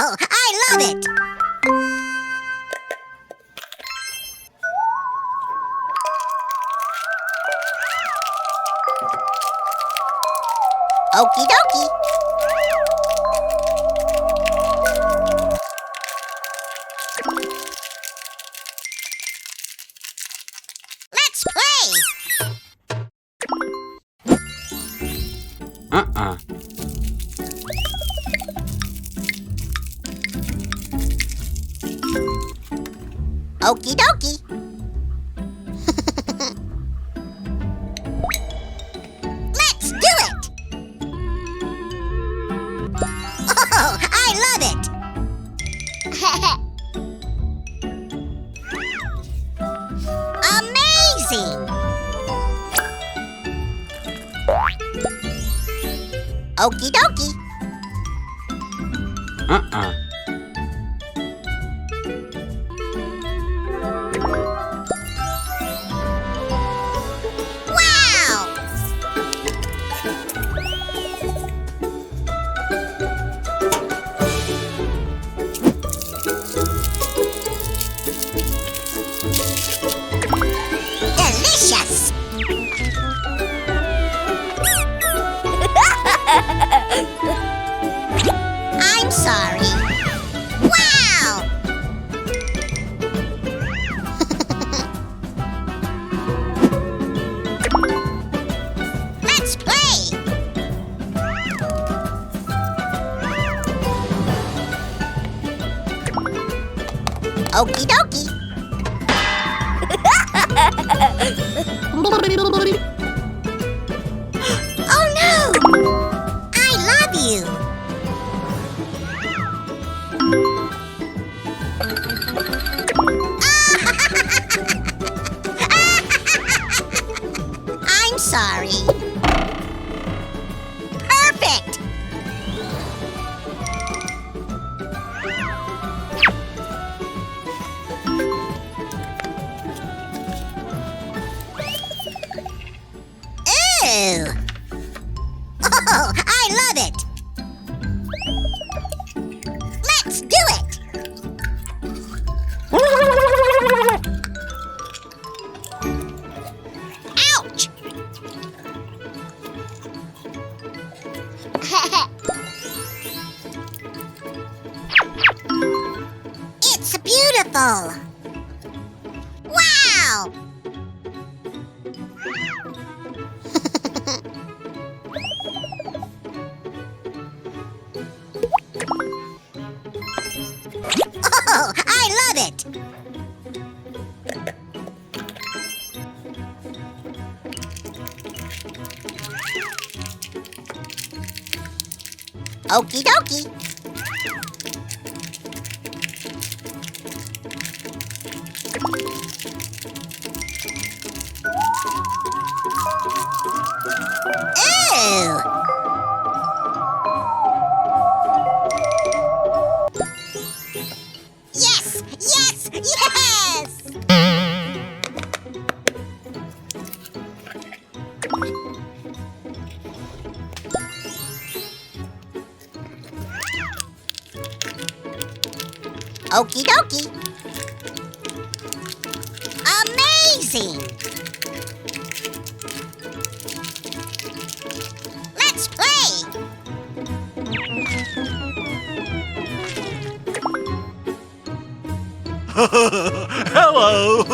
Oh, I love it! Okie dokie. Let's play! Okie dokie. Let's do it! Oh, I love it! Amazing! Okie dokie. Wow! Delicious! I'm sorry. Wow! Let's play! Okie dokie. Oh no! I love you! I'm sorry. Perfect! Ew! Oh, I love it! Let's do it! Ouch! It's beautiful! Wow! Oh, I love it! Okie dokie. Ew! Yes! Yes! Yes! Okie dokie. Amazing! Let's play! Hello!